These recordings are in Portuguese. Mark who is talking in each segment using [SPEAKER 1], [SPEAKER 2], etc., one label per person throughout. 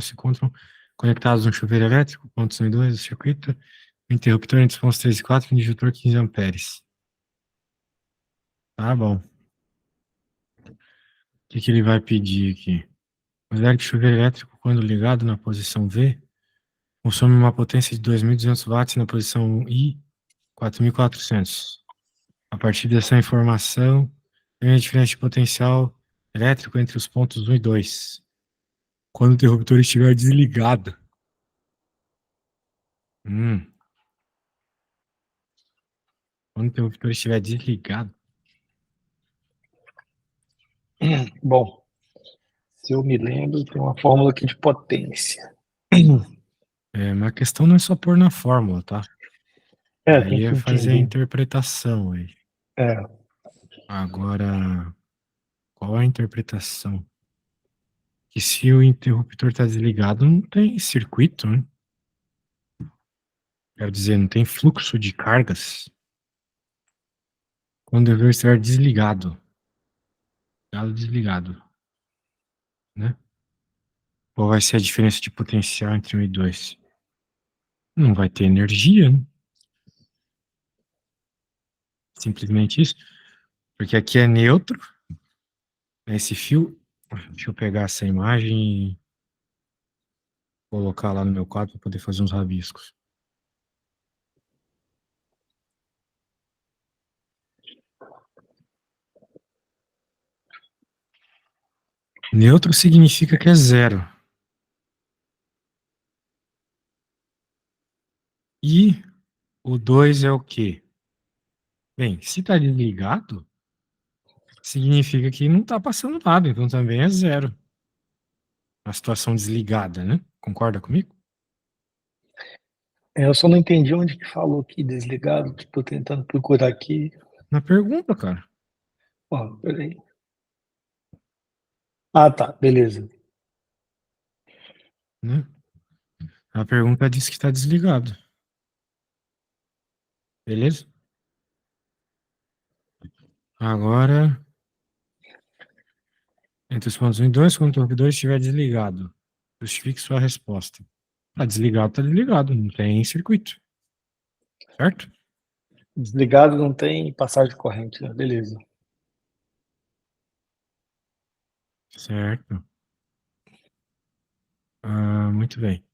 [SPEAKER 1] se encontram conectados no chuveiro elétrico, pontos 1 e 2 do circuito, interruptor entre os pontos 3 e 4, indutador 15 amperes. Tá bom. O que ele vai pedir aqui? Considere que o chuveiro elétrico, quando ligado na posição V, consome uma potência de 2.200 watts na posição I, 4.400. A partir dessa informação, tem a diferença de potencial elétrico entre os pontos 1 e 2. Quando o interruptor estiver desligado. Quando o interruptor estiver desligado.
[SPEAKER 2] Bom, se eu me lembro, tem uma fórmula aqui de potência.
[SPEAKER 1] Mas a questão não é só pôr na fórmula, tá?
[SPEAKER 2] Tem
[SPEAKER 1] Aí
[SPEAKER 2] que
[SPEAKER 1] é fazer a
[SPEAKER 2] entender.
[SPEAKER 1] interpretação aí. Agora, qual é a interpretação? Que se o interruptor está desligado, não tem circuito, né? Quero dizer, não tem fluxo de cargas. Quando o interruptor estiver desligado. Desligado. Né? Qual vai ser a diferença de potencial entre 1 e 2? Não vai ter energia, né? Simplesmente isso. Porque aqui é neutro. Esse fio. Deixa eu pegar essa imagem e colocar lá no meu quadro para poder fazer uns rabiscos. Neutro significa que é zero. E o 2 é o quê? Bem, se está desligado, significa que não está passando nada, então também é zero. A situação desligada, né? Concorda comigo?
[SPEAKER 2] Eu só não entendi onde que falou aqui desligado. Estou tentando procurar aqui.
[SPEAKER 1] Na pergunta, cara.
[SPEAKER 2] Peraí. Ah, tá, beleza.
[SPEAKER 1] Né? A pergunta diz que está desligado. Beleza? Agora, entre os pontos 1 e 2, quando o interruptor estiver desligado, justifique sua resposta. Está desligado, não tem circuito. Certo?
[SPEAKER 2] Desligado não tem passagem de corrente, né? Beleza.
[SPEAKER 1] Certo. Muito bem.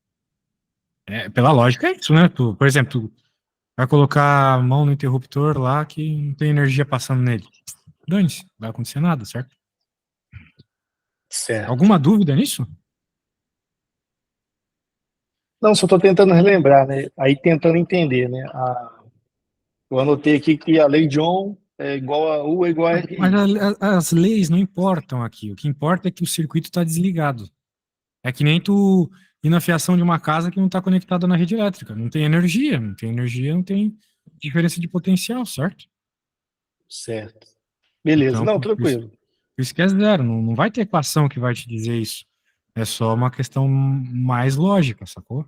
[SPEAKER 1] Pela lógica é isso, né? Por exemplo, tu vai colocar a mão no interruptor lá que não tem energia passando nele. Dane-se, não vai acontecer nada, certo?
[SPEAKER 2] Certo.
[SPEAKER 1] Alguma dúvida nisso?
[SPEAKER 2] Não, só estou tentando relembrar, né? Aí tentando entender, né? Eu anotei aqui que a lei de Ohm é igual a U é igual a
[SPEAKER 1] Mas
[SPEAKER 2] RI.
[SPEAKER 1] as leis não importam aqui. O que importa é que o circuito está desligado. É que nem tu ir na fiação de uma casa que não está conectada na rede elétrica. Não tem energia. Não tem energia, não tem diferença de potencial, certo?
[SPEAKER 2] Certo. Beleza.
[SPEAKER 1] Então,
[SPEAKER 2] Não,
[SPEAKER 1] por
[SPEAKER 2] tranquilo.
[SPEAKER 1] isso que é zero. Não vai ter equação que vai te dizer isso. É só uma questão mais lógica, sacou?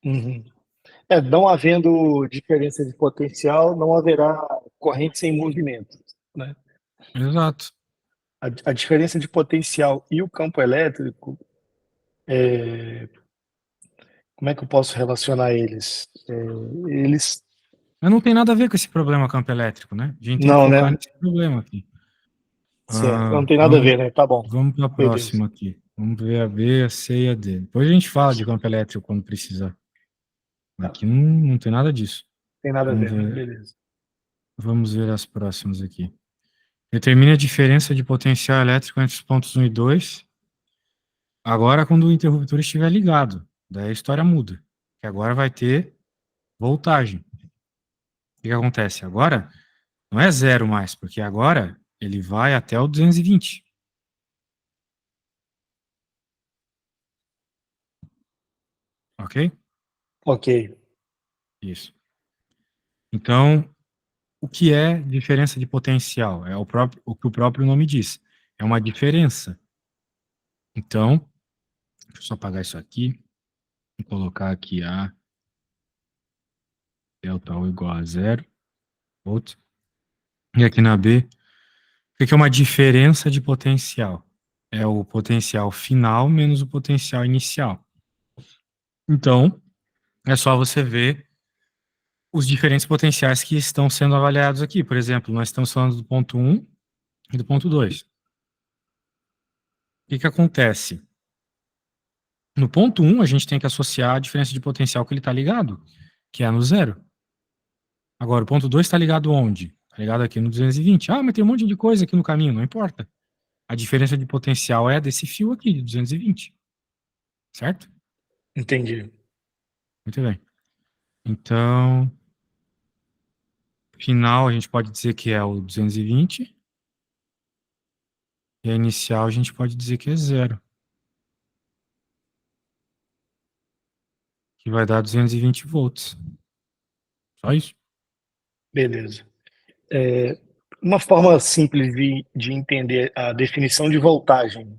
[SPEAKER 2] Uhum. Não havendo diferença de potencial, não haverá corrente sem movimento, né?
[SPEAKER 1] Exato.
[SPEAKER 2] A diferença de potencial e o campo elétrico, como é que eu posso relacionar eles? Eles.
[SPEAKER 1] Mas não tem nada a ver com esse problema campo elétrico, né? A gente tem que
[SPEAKER 2] Não,
[SPEAKER 1] focar
[SPEAKER 2] né?
[SPEAKER 1] nesse problema aqui.
[SPEAKER 2] Certo. Não tem nada a ver, né? Tá bom.
[SPEAKER 1] Vamos para a
[SPEAKER 2] Beleza.
[SPEAKER 1] próxima aqui. Vamos ver a B, a C e a D. Depois a gente fala de campo elétrico quando precisar.
[SPEAKER 2] Tá.
[SPEAKER 1] Aqui não tem nada disso.
[SPEAKER 2] Tem nada a
[SPEAKER 1] Vamos
[SPEAKER 2] ver, né?
[SPEAKER 1] ver,
[SPEAKER 2] Beleza.
[SPEAKER 1] vamos ver as próximas aqui. Determine a diferença de potencial elétrico entre os pontos 1 e 2. Agora, quando o interruptor estiver ligado. Daí a história muda. Que agora vai ter voltagem. O que acontece? Agora não é zero mais, porque agora ele vai até o 220. Ok?
[SPEAKER 2] Ok.
[SPEAKER 1] Isso. Então, o que é diferença de potencial? É o que o próprio nome diz. É uma diferença. Então, deixa eu só apagar isso aqui e colocar aqui a delta U igual a zero. Outro. E aqui na B, o que é uma diferença de potencial? é o potencial final menos o potencial inicial. Então, é só você ver os diferentes potenciais que estão sendo avaliados aqui. Por exemplo, nós estamos falando do ponto 1 e do ponto 2. O que acontece? No ponto 1, a gente tem que associar a diferença de potencial que ele está ligado, que é no zero. Agora, o ponto 2 está ligado onde? Está ligado aqui no 220. Ah, mas tem um monte de coisa aqui no caminho, não importa. A diferença de potencial é desse fio aqui, de 220. Certo?
[SPEAKER 2] Entendi.
[SPEAKER 1] Muito bem. Então, final a gente pode dizer que é o 220. E a inicial a gente pode dizer que é zero. Que vai dar 220 volts. Só isso.
[SPEAKER 2] Beleza. Uma forma simples de entender a definição de voltagem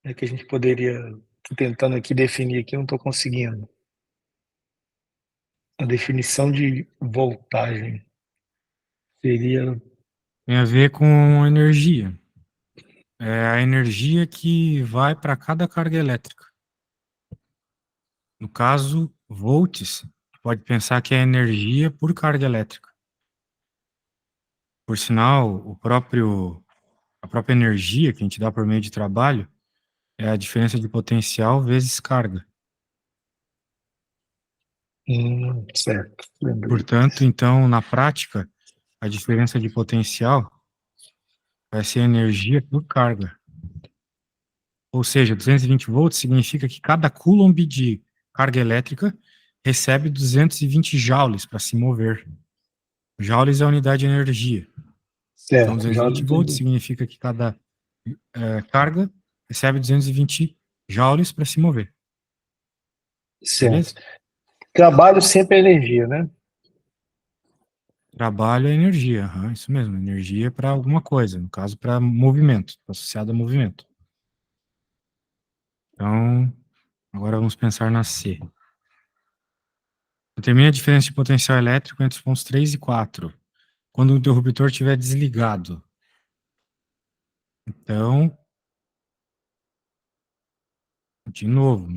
[SPEAKER 2] é que a gente poderia, tô tentando aqui definir aqui, não estou conseguindo. A definição de voltagem seria.
[SPEAKER 1] Tem a ver com energia. É a energia que vai para cada carga elétrica. No caso, volts, pode pensar que é energia por carga elétrica. Por sinal, a própria energia que a gente dá por meio de trabalho é a diferença de potencial vezes carga.
[SPEAKER 2] Certo, lembrei.
[SPEAKER 1] Portanto, então, na prática, a diferença de potencial vai ser energia por carga. Ou seja, 220 volts significa que cada coulomb de carga elétrica recebe 220 joules para se mover. Joules é a unidade de energia. Então,
[SPEAKER 2] Certo, já
[SPEAKER 1] 220 volts
[SPEAKER 2] entendi.
[SPEAKER 1] significa que cada carga recebe 220 joules para se mover.
[SPEAKER 2] Certo.
[SPEAKER 1] Beleza?
[SPEAKER 2] Trabalho sempre é energia, né?
[SPEAKER 1] Trabalho é energia, isso mesmo, energia para alguma coisa, no caso para movimento, associado a movimento. Então, agora vamos pensar na C. Determine a diferença de potencial elétrico entre os pontos 3 e 4, quando o interruptor estiver desligado. Então, de novo,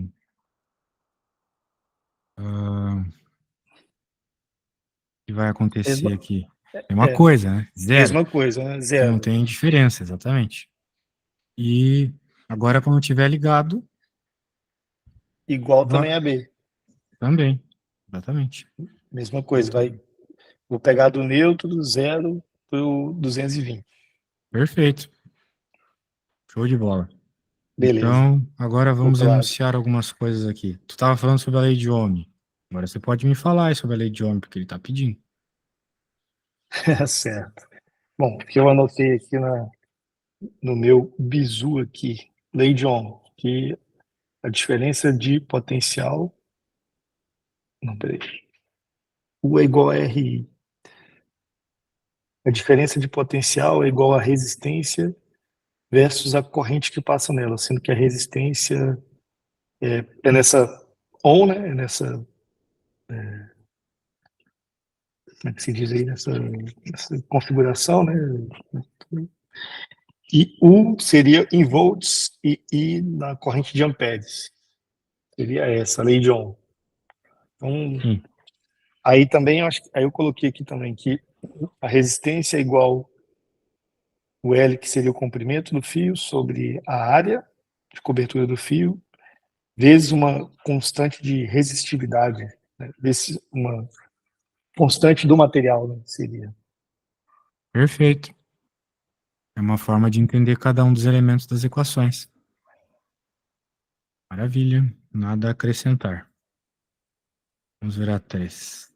[SPEAKER 1] o que vai acontecer
[SPEAKER 2] Mesma,
[SPEAKER 1] aqui? É uma
[SPEAKER 2] é,
[SPEAKER 1] coisa, né? Zero.
[SPEAKER 2] mesma coisa, né?
[SPEAKER 1] Que não
[SPEAKER 2] Zero.
[SPEAKER 1] tem diferença, exatamente. E agora, quando estiver ligado,
[SPEAKER 2] Igual
[SPEAKER 1] vai
[SPEAKER 2] também a B.
[SPEAKER 1] também. Exatamente.
[SPEAKER 2] Mesma coisa, vou pegar do neutro, do zero, para o 220.
[SPEAKER 1] Perfeito. Show de bola.
[SPEAKER 2] Beleza,
[SPEAKER 1] Então, agora
[SPEAKER 2] ficou
[SPEAKER 1] vamos
[SPEAKER 2] claro.
[SPEAKER 1] enunciar algumas coisas aqui. Tu estava falando sobre a lei de Ohm. Agora você pode me falar aí sobre a lei de Ohm, porque ele está pedindo.
[SPEAKER 2] Certo. Bom, o que eu anotei aqui no meu bizu aqui, lei de Ohm, que a diferença de potencial, não, peraí, U é igual a RI. A diferença de potencial é igual a resistência versus a corrente que passa nela, sendo que a resistência é nessa on, né? É nessa, como é que se diz aí, nessa configuração, né? E U seria em volts e I na corrente de amperes. Seria essa, a lei de Ohm. Então,
[SPEAKER 1] Sim,
[SPEAKER 2] aí também, aí eu coloquei aqui também que a resistência é igual o L, que seria o comprimento do fio, sobre a área de cobertura do fio, vezes uma constante de resistividade, né? Vezes uma constante do material, né? Seria.
[SPEAKER 1] perfeito. É uma forma de entender cada um dos elementos das equações. Maravilha. Nada a acrescentar. Vamos ver a 3.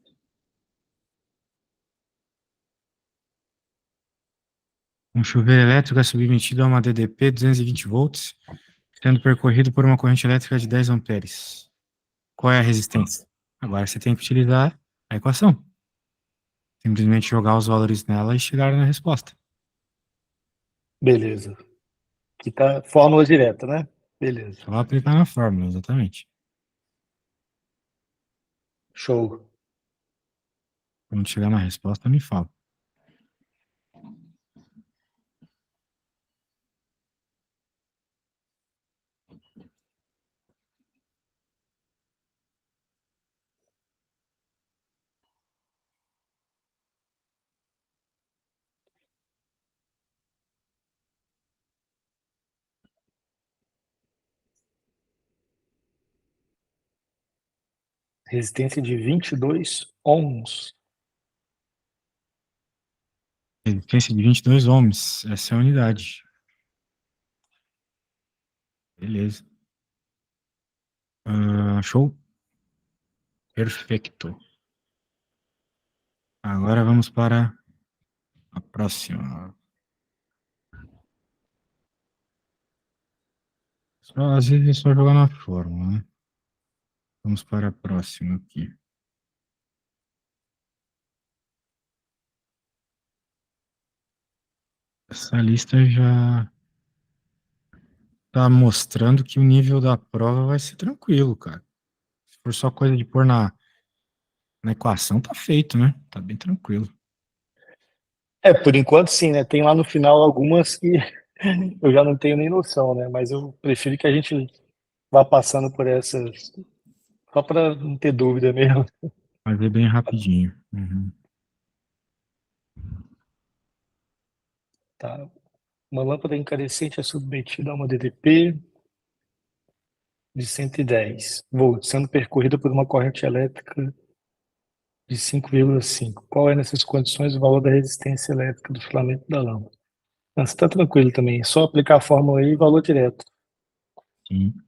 [SPEAKER 1] Um chuveiro elétrico é submetido a uma DDP 220 volts, sendo percorrido por uma corrente elétrica de 10 amperes. Qual é a resistência? Agora você tem que utilizar a equação. Simplesmente jogar os valores nela e chegar na resposta.
[SPEAKER 2] Beleza. Aqui tá fórmula direta, né? Beleza.
[SPEAKER 1] Só aplicar na fórmula, exatamente.
[SPEAKER 2] Show.
[SPEAKER 1] Quando chegar na resposta, me fala.
[SPEAKER 2] Resistência de 22 ohms.
[SPEAKER 1] Resistência de 22 ohms. Essa é a unidade. Beleza. Show? Perfeito. Agora vamos para a próxima. Às vezes é só jogar na fórmula, né? Vamos para a próxima aqui. Essa lista já está mostrando que o nível da prova vai ser tranquilo, cara. Se for só coisa de pôr na equação, tá feito, né? Tá bem tranquilo.
[SPEAKER 2] Por enquanto sim, né? Tem lá no final algumas que eu já não tenho nem noção, né? Mas eu prefiro que a gente vá passando por essas, só para não ter dúvida mesmo.
[SPEAKER 1] Fazer bem rapidinho. Uhum.
[SPEAKER 2] Tá? Uma lâmpada incandescente é submetida a uma DDP de 110 volts, sendo percorrida por uma corrente elétrica de 5,5. Qual é, nessas condições, o valor da resistência elétrica do filamento da lâmpada? Não, você está tranquilo também, é só aplicar a fórmula aí e valor direto.
[SPEAKER 1] Sim.
[SPEAKER 2] Uhum.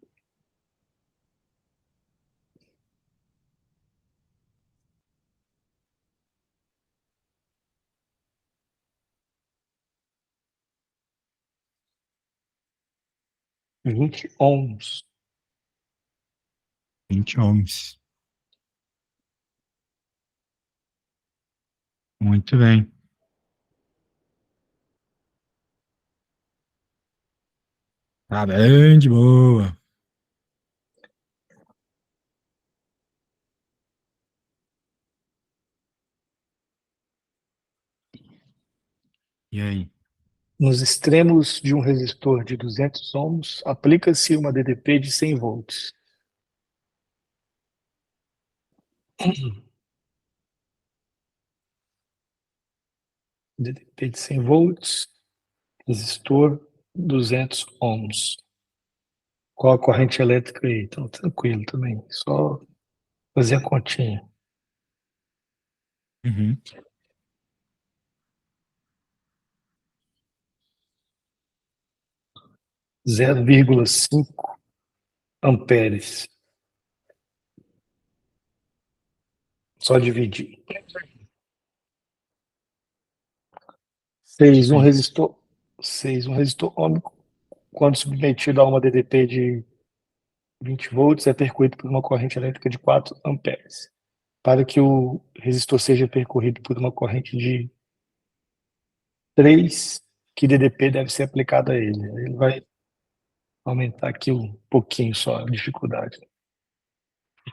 [SPEAKER 2] 20 ohms.
[SPEAKER 1] 20 ohms. Muito bem. Tá bem de boa. E aí?
[SPEAKER 2] Nos extremos de um resistor de 200 ohms, aplica-se uma DDP de 100 volts. DDP de 100 volts, resistor 200 ohms. Qual a corrente elétrica aí? Então, tranquilo também. Só fazer a continha.
[SPEAKER 1] Uhum.
[SPEAKER 2] 0,5 amperes. Só dividir. 6,
[SPEAKER 1] Isso
[SPEAKER 2] um
[SPEAKER 1] aí.
[SPEAKER 2] resistor. 6, um resistor ômico, quando submetido a uma DDP de 20 volts, é percorrido por uma corrente elétrica de 4 amperes. Para que o resistor seja percorrido por uma corrente de 3, que DDP deve ser aplicado a ele. Ele vai aumentar aqui um pouquinho só a dificuldade.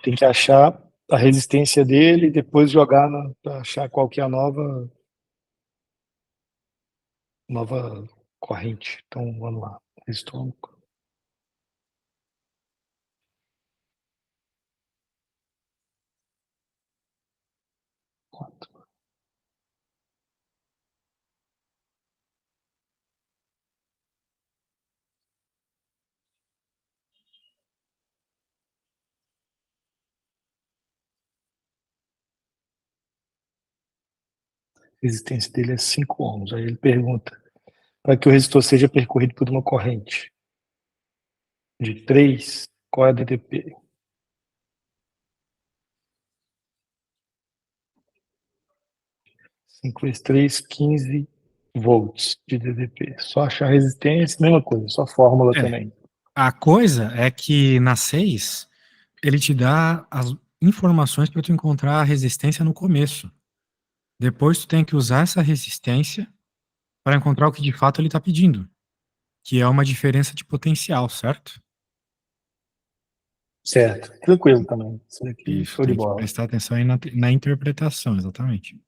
[SPEAKER 2] Tem que achar a resistência dele e depois jogar para achar qual que é a nova corrente. Então, vamos lá. Resistor 4. A resistência dele é 5 ohms. Aí ele pergunta, para que o resistor seja percorrido por uma corrente de 3, qual é a DDP? 5 vezes 3, 15 volts de DDP. Só achar a resistência, mesma coisa, só fórmula
[SPEAKER 1] É.
[SPEAKER 2] também.
[SPEAKER 1] A coisa é que na 6, ele te dá as informações para tu encontrar a resistência no começo. Depois tu tem que usar essa resistência para encontrar o que de fato ele está pedindo, que é uma diferença de potencial, certo?
[SPEAKER 2] Certo, tranquilo também. Isso aqui,
[SPEAKER 1] Isso,
[SPEAKER 2] show de
[SPEAKER 1] tem que
[SPEAKER 2] bola.
[SPEAKER 1] prestar atenção aí na interpretação, exatamente.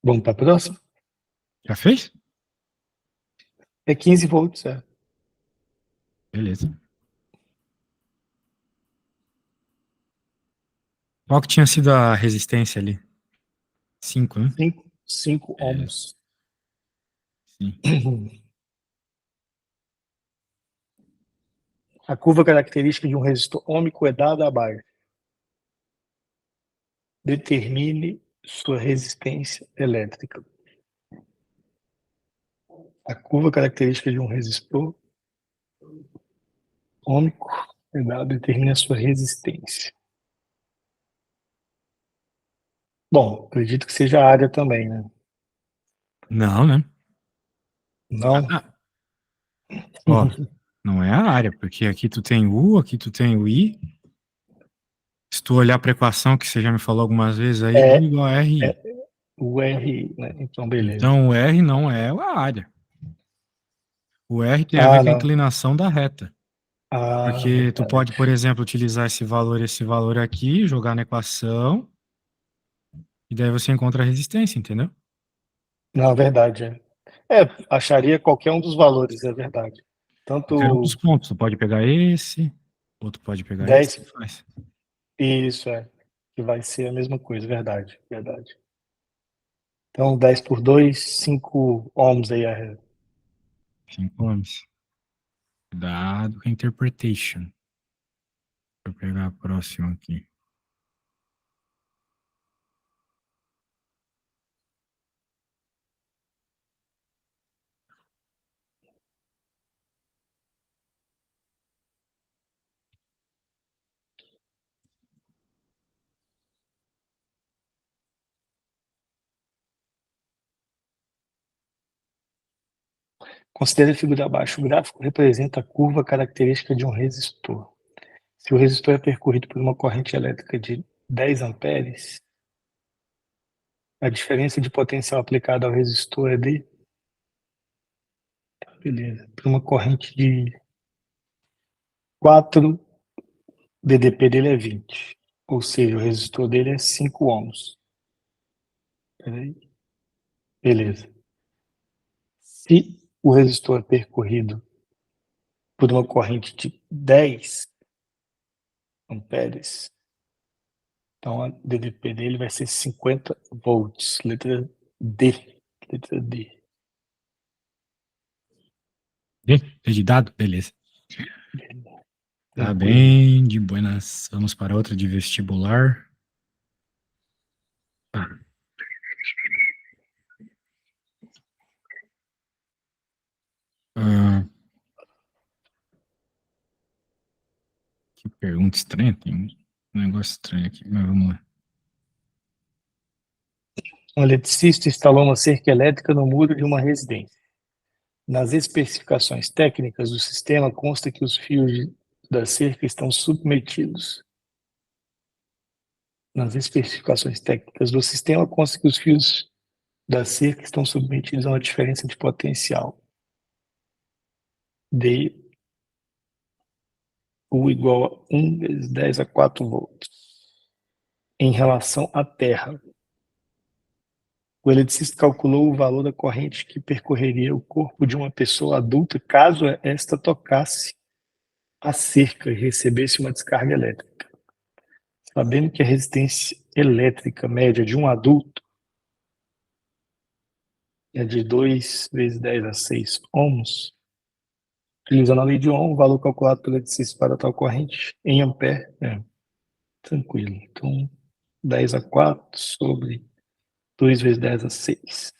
[SPEAKER 2] Vamos para a próxima?
[SPEAKER 1] Já fez?
[SPEAKER 2] É 15 volts, é.
[SPEAKER 1] Beleza. Qual que tinha sido a resistência ali? 5, né?
[SPEAKER 2] 5
[SPEAKER 1] É,
[SPEAKER 2] ohms.
[SPEAKER 1] sim.
[SPEAKER 2] A curva característica de um resistor ôhmico é dada abaixo. Determine sua resistência elétrica. A curva característica de um resistor ôhmico é dada, determine a sua resistência. Bom, acredito que seja a área também, né?
[SPEAKER 1] Não, né?
[SPEAKER 2] Não?
[SPEAKER 1] Ah, ó, não é a área, porque aqui tu tem U, aqui tu tem o I. Se tu olhar para a equação que você já me falou algumas vezes aí, U
[SPEAKER 2] É,
[SPEAKER 1] igual a RI.
[SPEAKER 2] é o R, né? Então, beleza.
[SPEAKER 1] Então o R não é a área. O R tem a ver
[SPEAKER 2] Ah,
[SPEAKER 1] com a
[SPEAKER 2] não.
[SPEAKER 1] inclinação da reta.
[SPEAKER 2] Ah,
[SPEAKER 1] Porque tu
[SPEAKER 2] verdade.
[SPEAKER 1] pode, por exemplo, utilizar esse valor aqui, jogar na equação, e daí você encontra a resistência, entendeu?
[SPEAKER 2] Não, verdade. Acharia qualquer um dos valores, é verdade.
[SPEAKER 1] Qualquer um dos
[SPEAKER 2] Tanto
[SPEAKER 1] pontos. Tu pode pegar esse, outro pode pegar esse,
[SPEAKER 2] 10,
[SPEAKER 1] e faz.
[SPEAKER 2] isso que vai ser a mesma coisa, verdade, verdade. Então, 10 por 2, 5 ohms aí.
[SPEAKER 1] 5 ohms. Cuidado com a interpretation. Deixa eu pegar a próxima aqui.
[SPEAKER 2] Considere a figura abaixo. O gráfico representa a curva característica de um resistor. Se o resistor é percorrido por uma corrente elétrica de 10 amperes, a diferença de potencial aplicada ao resistor é de, beleza, por uma corrente de 4, DDP dele é 20. Ou seja, o resistor dele é 5 ohms. Peraí. Beleza. Se o resistor é percorrido por uma corrente de 10 amperes, então a DDP dele vai ser 50 volts. Letra D. Letra D.
[SPEAKER 1] D de dado? Beleza. Tá
[SPEAKER 2] Tranquilo.
[SPEAKER 1] bem, de buenas. Vamos para outra de vestibular. Ah, ah, que pergunta estranha. Tem um negócio estranho aqui, mas vamos lá.
[SPEAKER 2] Um eletricista instalou uma cerca elétrica no muro de uma residência. Nas especificações técnicas do sistema consta que os fios da cerca estão submetidos. Nas especificações técnicas do sistema consta que os fios da cerca estão submetidos a uma diferença de potencial de U igual a 1 vezes 10 a 4 volts. Em relação à Terra, o eletricista calculou o valor da corrente que percorreria o corpo de uma pessoa adulta caso esta tocasse a cerca e recebesse uma descarga elétrica. Sabendo que a resistência elétrica média de um adulto é de 2 vezes 10 a 6 ohms, utilizando a lei de Ohm, o valor calculado pelo eletricista para tal corrente em ampere tranquilo. Então, 10 a 4 sobre 2 vezes 10 a 6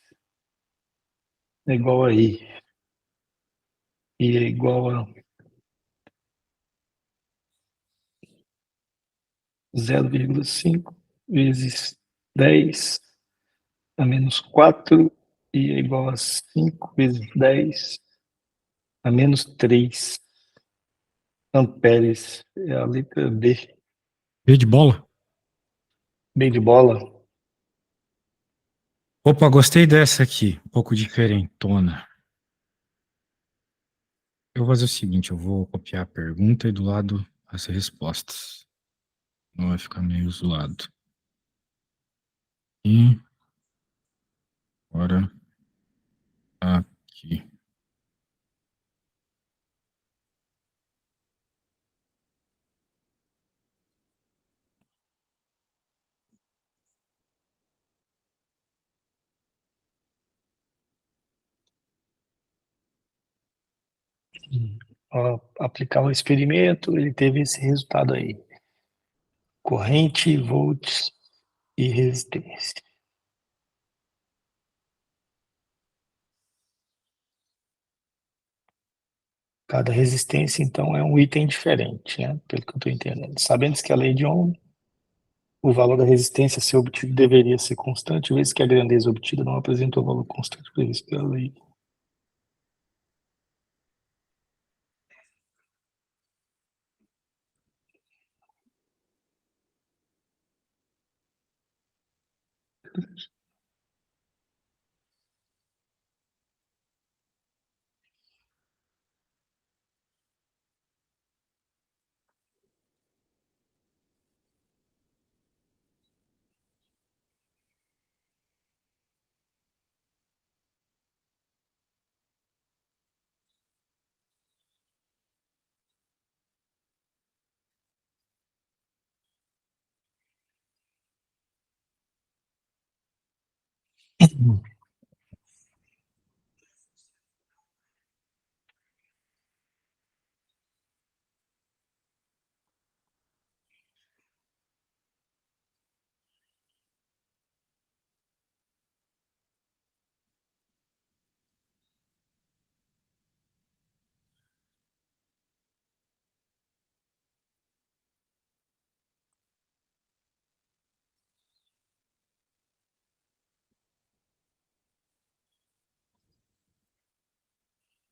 [SPEAKER 2] é igual a I. I é igual a 0,5 vezes 10 a menos 4 e é igual a 5 vezes 10 a menos 3 amperes. É a letra B.
[SPEAKER 1] B de bola?
[SPEAKER 2] B de bola.
[SPEAKER 1] Opa, gostei dessa aqui. Um pouco diferentona. Eu vou fazer o seguinte, eu vou copiar a pergunta e do lado as respostas. Não vai ficar meio zoado. E agora aqui.
[SPEAKER 2] Ao aplicar o experimento, ele teve esse resultado aí. Corrente, volts e resistência. Cada resistência, então, é um item diferente, né? Pelo que eu estou entendendo. Sabendo que a lei de Ohm, o valor da resistência a ser obtido deveria ser constante, vezes que a grandeza obtida não apresentou o valor constante previsto pela lei.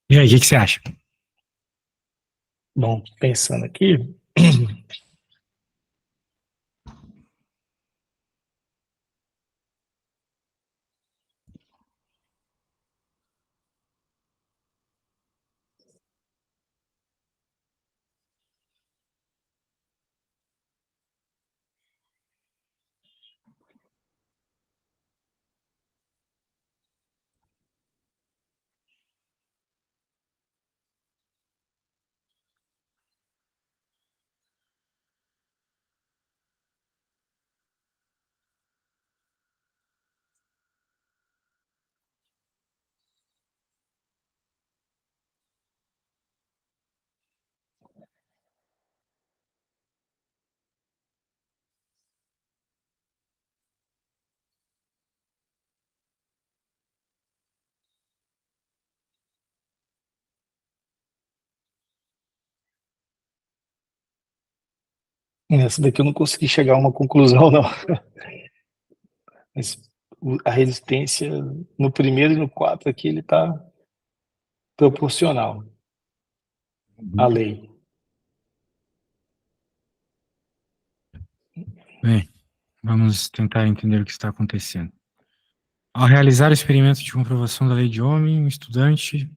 [SPEAKER 1] E aí, o que você acha?
[SPEAKER 2] Bom, pensando aqui, essa daqui eu não consegui chegar a uma conclusão, não. Mas a resistência no primeiro e no 4 aqui, ele está proporcional à lei.
[SPEAKER 1] Bem, vamos tentar entender o que está acontecendo. Ao realizar o experimento de comprovação da lei de Ohm, um estudante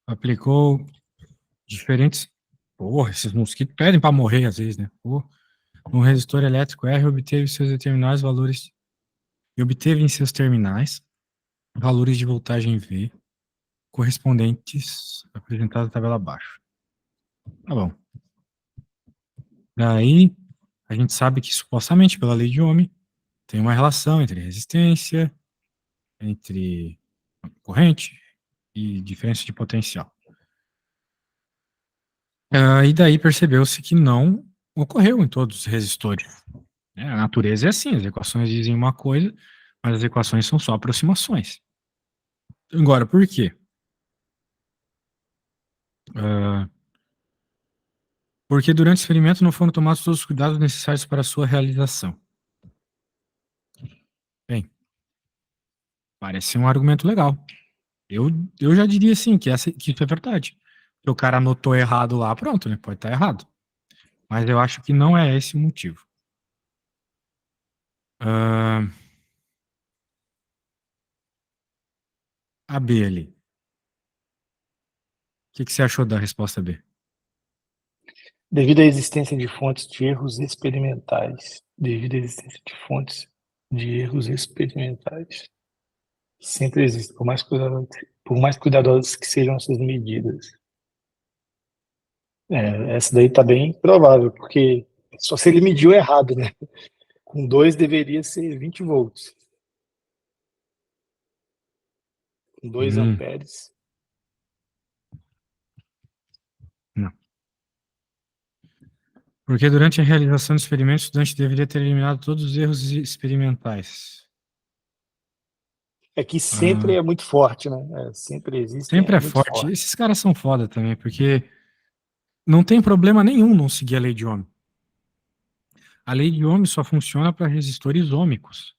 [SPEAKER 1] aplicou diferentes. Porra, esses mosquitos pedem para morrer às vezes, né? Porra. Um resistor elétrico R obteve seus determinados valores e obteve em seus terminais valores de voltagem V correspondentes apresentados na tabela abaixo. Tá bom. Daí, a gente sabe que supostamente pela lei de Ohm tem uma relação entre resistência, entre corrente e diferença de potencial. E daí percebeu-se que não ocorreu em todos os resistores. A natureza é assim, as equações dizem uma coisa, mas as equações são só aproximações. Agora, por quê? Porque durante o experimento não foram tomados todos os cuidados necessários para a sua realização. Bem, parece um argumento legal. Eu já diria sim que isso é verdade. Se o cara anotou errado lá, pronto, né? Pode estar errado. Mas eu acho que não é esse o motivo. A B ali. O que você achou da resposta B?
[SPEAKER 2] Devido à existência de fontes de erros experimentais. Devido à existência de fontes de erros experimentais. Sempre existe, por mais cuidadosas que sejam essas medidas. Essa daí está bem provável, porque só se ele mediu errado, né? Com 2 deveria ser 20 volts. Com 2
[SPEAKER 1] Hum,
[SPEAKER 2] amperes.
[SPEAKER 1] Porque durante a realização do experimento, o estudante deveria ter eliminado todos os erros experimentais.
[SPEAKER 2] É que sempre é muito forte, né? Sempre existem,
[SPEAKER 1] Sempre
[SPEAKER 2] é
[SPEAKER 1] é
[SPEAKER 2] muito
[SPEAKER 1] forte.
[SPEAKER 2] forte.
[SPEAKER 1] Esses caras são foda também, porque não tem problema nenhum não seguir a lei de Ohm. A lei de Ohm só funciona para resistores ômicos.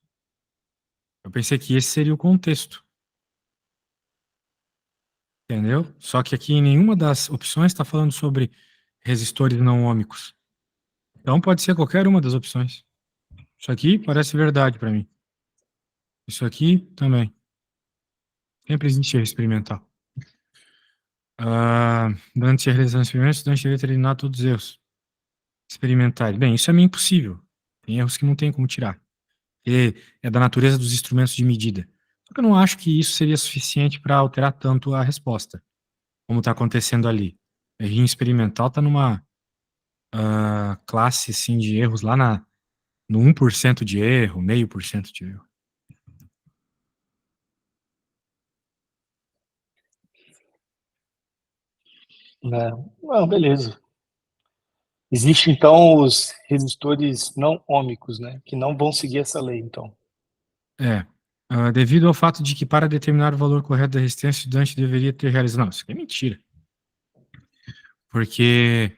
[SPEAKER 1] Eu pensei que esse seria o contexto. Entendeu? Só que aqui nenhuma das opções está falando sobre resistores não ômicos. Então pode ser qualquer uma das opções. Isso aqui parece verdade para mim. Isso aqui também. Sempre existe erro experimental. Durante a realização do experimento, o estudante deveria ter eliminado todos os erros experimentais. Bem, isso é meio impossível. Tem erros que não tem como tirar. E é da natureza dos instrumentos de medida. Só que eu não acho que isso seria suficiente para alterar tanto a resposta, como está acontecendo ali. O errinho experimental está numa classe assim, de erros lá no 1% de erro, 0,5% de erro.
[SPEAKER 2] Né? Não, beleza. Existem, então, os resistores não ômicos, né? Que não vão seguir essa lei, então.
[SPEAKER 1] É. Devido ao fato de que para determinar o valor correto da resistência, o estudante deveria ter realizado. Não, isso aqui é mentira. Porque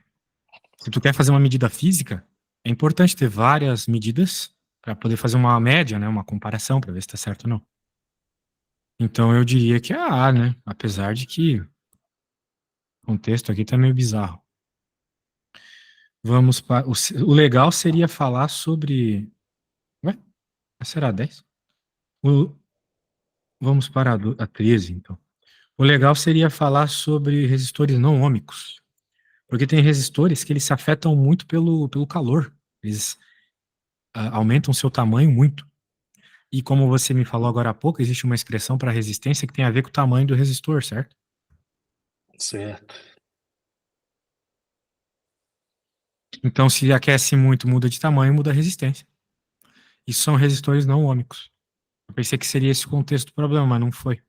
[SPEAKER 1] se tu quer fazer uma medida física, é importante ter várias medidas para poder fazer uma média, né, uma comparação para ver se está certo ou não. Então eu diria que é a A, né? Apesar de que o contexto aqui tá meio bizarro. Vamos para o legal seria falar sobre. Ué? Será 10? O, vamos para a 13, então. O legal seria falar sobre resistores não ômicos. Porque tem resistores que eles se afetam muito pelo calor. Eles aumentam seu tamanho muito. E como você me falou agora há pouco, existe uma expressão para resistência que tem a ver com o tamanho do resistor, certo?
[SPEAKER 2] Certo.
[SPEAKER 1] Então, se aquece muito, muda de tamanho, muda a resistência. Isso são resistores não ômicos. Eu pensei que seria esse o contexto do problema, mas não foi.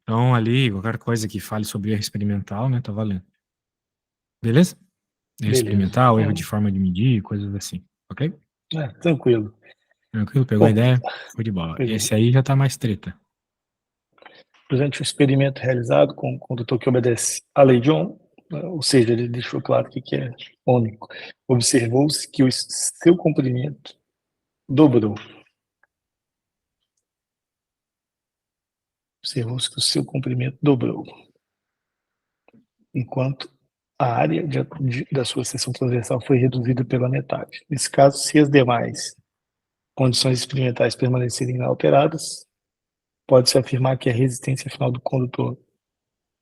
[SPEAKER 1] Então, ali, qualquer coisa que fale sobre erro experimental, né, tá valendo. Beleza? Erro
[SPEAKER 2] Beleza.
[SPEAKER 1] experimental, erro de forma de medir, coisas assim. Ok?
[SPEAKER 2] Tranquilo.
[SPEAKER 1] Tranquilo? Pegou a
[SPEAKER 2] Bom,
[SPEAKER 1] ideia? Foi de bola.
[SPEAKER 2] peguei.
[SPEAKER 1] Esse aí já tá mais treta.
[SPEAKER 2] Durante o experimento realizado com o condutor que obedece à lei de Ohm, né, ou seja, ele deixou claro que é ômico, observou-se que o seu comprimento dobrou. Observou-se que o seu comprimento dobrou, enquanto a área da sua seção transversal foi reduzida pela metade. Nesse caso, se as demais condições experimentais permanecerem inalteradas, pode-se afirmar que a resistência final do condutor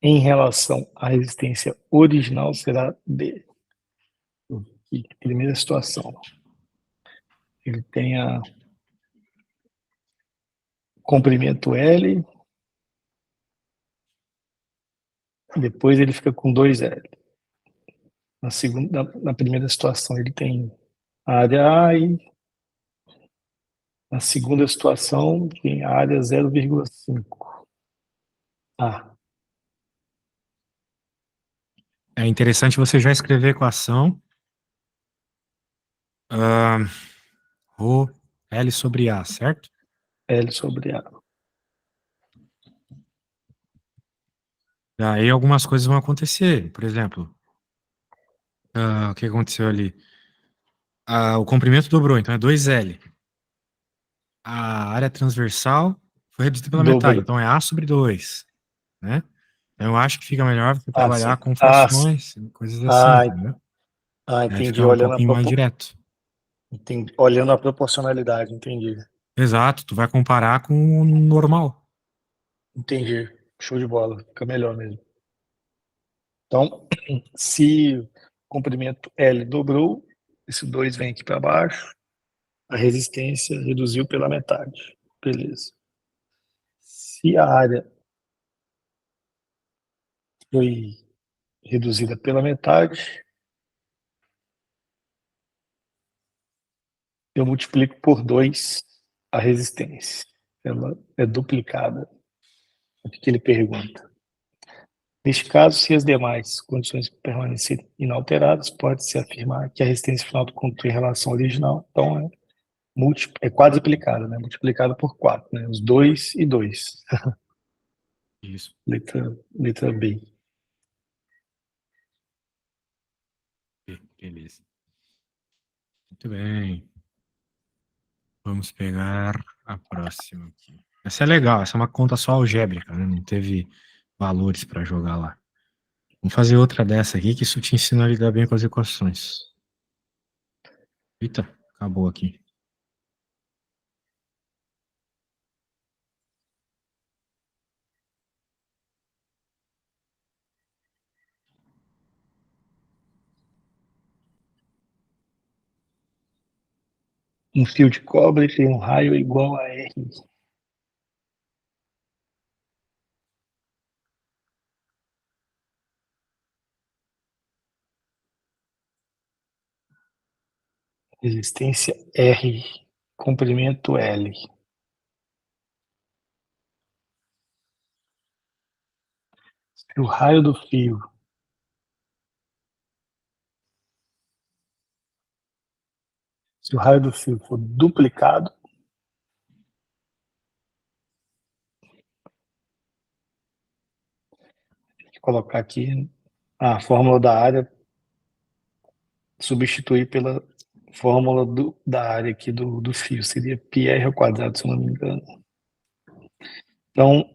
[SPEAKER 2] em relação à resistência original será D. Primeira situação, ele tem a comprimento L, depois ele fica com 2L. Na primeira situação, ele tem a área A e na segunda situação tem a área 0,5. Ah,
[SPEAKER 1] É interessante você já escrever a equação Rho L sobre A, certo?
[SPEAKER 2] L sobre A.
[SPEAKER 1] Daí algumas coisas vão acontecer. Por exemplo, o que aconteceu ali? O comprimento dobrou, então é 2L. A área transversal foi reduzida pela metade,
[SPEAKER 2] Dobro.
[SPEAKER 1] então é A sobre 2, né? Então eu acho que fica melhor você
[SPEAKER 2] Ah,
[SPEAKER 1] trabalhar
[SPEAKER 2] sim.
[SPEAKER 1] com frações, coisas assim,
[SPEAKER 2] Ah,
[SPEAKER 1] entendeu? Aí
[SPEAKER 2] entendi.
[SPEAKER 1] fica um pouquinho mais direto.
[SPEAKER 2] Olhando a proporcionalidade, entendi.
[SPEAKER 1] Exato, tu vai comparar com o normal.
[SPEAKER 2] Entendi. Show de bola. Fica melhor mesmo. Então, se o comprimento L dobrou, esse 2 vem aqui para baixo, a resistência reduziu pela metade. Beleza. Se a área foi reduzida pela metade, eu multiplico por 2 a resistência. Ela é duplicada. O que ele pergunta? Neste caso, se as demais condições permanecerem inalteradas, pode-se afirmar que a resistência final do condutor em relação ao original, então, é quadruplicada, né? Multiplicada por 4, né? Os 2 e 2.
[SPEAKER 1] Isso.
[SPEAKER 2] Letra B.
[SPEAKER 1] Beleza. Muito bem. Vamos pegar a próxima aqui. Essa é legal, essa é uma conta só algébrica, né? Não teve valores para jogar lá. Vamos fazer outra dessa aqui, que isso te ensina a lidar bem com as equações. Eita, acabou aqui.
[SPEAKER 2] Um fio de cobre tem um raio igual a R. Resistência R. Comprimento L. Se o raio do fio for duplicado, tem que colocar aqui a fórmula da área, substituir pela fórmula da área aqui do fio. Seria πr ao quadrado, se eu não me engano. Então,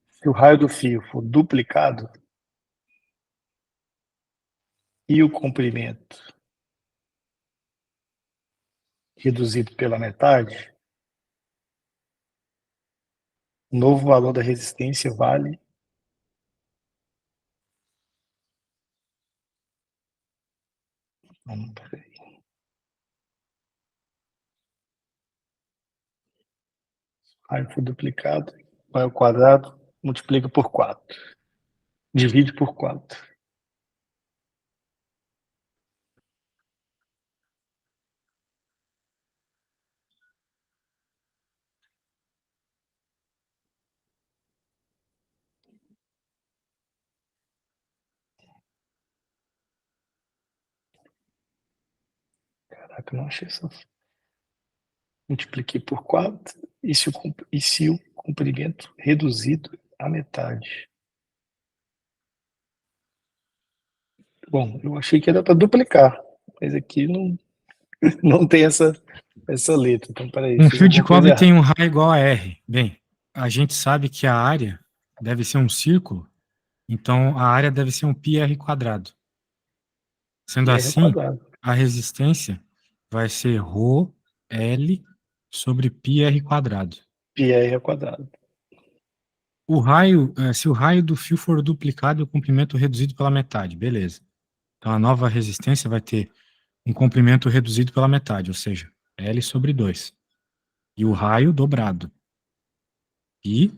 [SPEAKER 2] se o raio do fio for duplicado e o comprimento reduzido pela metade, o novo valor da resistência vale raio for duplicado, vai ao quadrado, multiplica por 4. Divide por 4. Caraca, não achei essa. Multipliquei por 4. E se o comprimento reduzido à metade? Bom, eu achei que era para duplicar, mas aqui não tem essa letra. Então, peraí,
[SPEAKER 1] Um
[SPEAKER 2] fiz
[SPEAKER 1] fio de
[SPEAKER 2] alguma coisa
[SPEAKER 1] cobre tem
[SPEAKER 2] errada.
[SPEAKER 1] um raio igual a R. Bem, a gente sabe que a área deve ser um círculo, então a área deve ser um πr quadrado. Sendo
[SPEAKER 2] E R ao
[SPEAKER 1] assim,
[SPEAKER 2] quadrado.
[SPEAKER 1] a resistência vai ser ρ L sobre πr quadrado.
[SPEAKER 2] Pi R ao quadrado.
[SPEAKER 1] O raio, se o raio do fio for duplicado e o comprimento reduzido pela metade, beleza. Então a nova resistência vai ter um comprimento reduzido pela metade, ou seja, L sobre 2. E o raio dobrado. E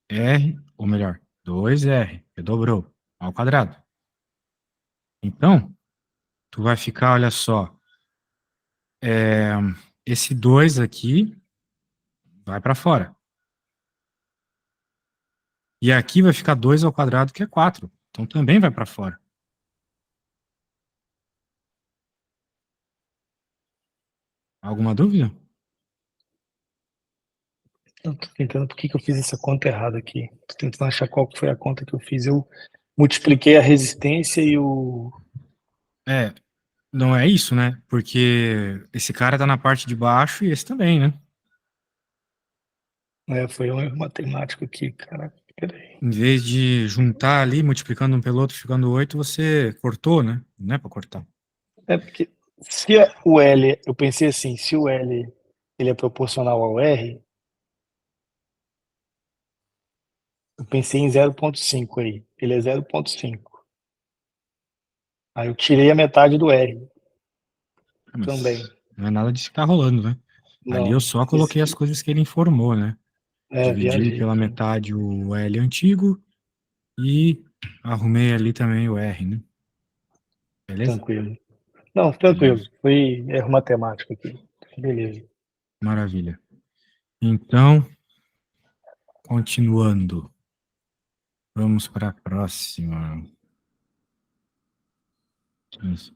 [SPEAKER 1] R, ou melhor, 2R, que dobrou, ao quadrado. Então, tu vai ficar, olha só, esse 2 aqui vai para fora. E aqui vai ficar 2 ao quadrado, que é 4. Então também vai para fora. Alguma dúvida?
[SPEAKER 2] Eu tô tentando por que eu fiz essa conta errada aqui. Tô tentando achar qual foi a conta que eu fiz. Eu multipliquei a resistência e o.
[SPEAKER 1] Não é isso, né? Porque esse cara tá na parte de baixo e esse também, né?
[SPEAKER 2] Foi um erro matemático aqui, cara. Peraí.
[SPEAKER 1] Em vez de juntar ali, multiplicando um pelo outro, ficando 8, você cortou, né? Não é para cortar.
[SPEAKER 2] Porque se o L, eu pensei assim, se o L ele é proporcional ao R, eu pensei em 0,5 aí. Ele é 0,5. Aí eu tirei a metade do R também.
[SPEAKER 1] Mas não é nada disso que tá rolando, né? Ali eu
[SPEAKER 2] Não,
[SPEAKER 1] só
[SPEAKER 2] esse
[SPEAKER 1] coloquei as
[SPEAKER 2] aqui.
[SPEAKER 1] coisas que ele informou, né? Dividi
[SPEAKER 2] Viajei
[SPEAKER 1] pela
[SPEAKER 2] aqui.
[SPEAKER 1] metade o L antigo e arrumei ali também o R, né? Beleza?
[SPEAKER 2] Tranquilo. Não, tranquilo.
[SPEAKER 1] Beleza.
[SPEAKER 2] Foi erro matemático aqui. Beleza.
[SPEAKER 1] Maravilha. Então, continuando. Vamos para a próxima. Isso.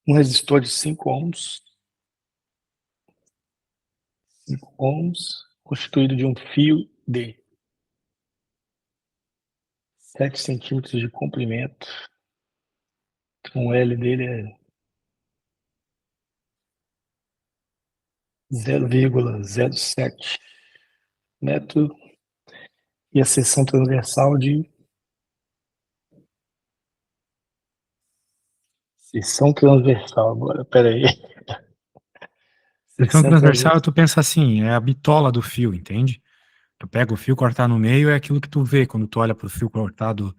[SPEAKER 2] Um resistor de 5 ohms, 5 ohms, constituído de um fio de 7 centímetros de comprimento. Então, o L dele é 0,07 metro e a seção transversal de seção transversal agora, peraí.
[SPEAKER 1] Seção
[SPEAKER 2] Seção
[SPEAKER 1] transversal,
[SPEAKER 2] transversal.
[SPEAKER 1] tu pensa assim, é a bitola do fio, entende? Tu pega o fio, cortar no meio, é aquilo que tu vê quando tu olha pro fio cortado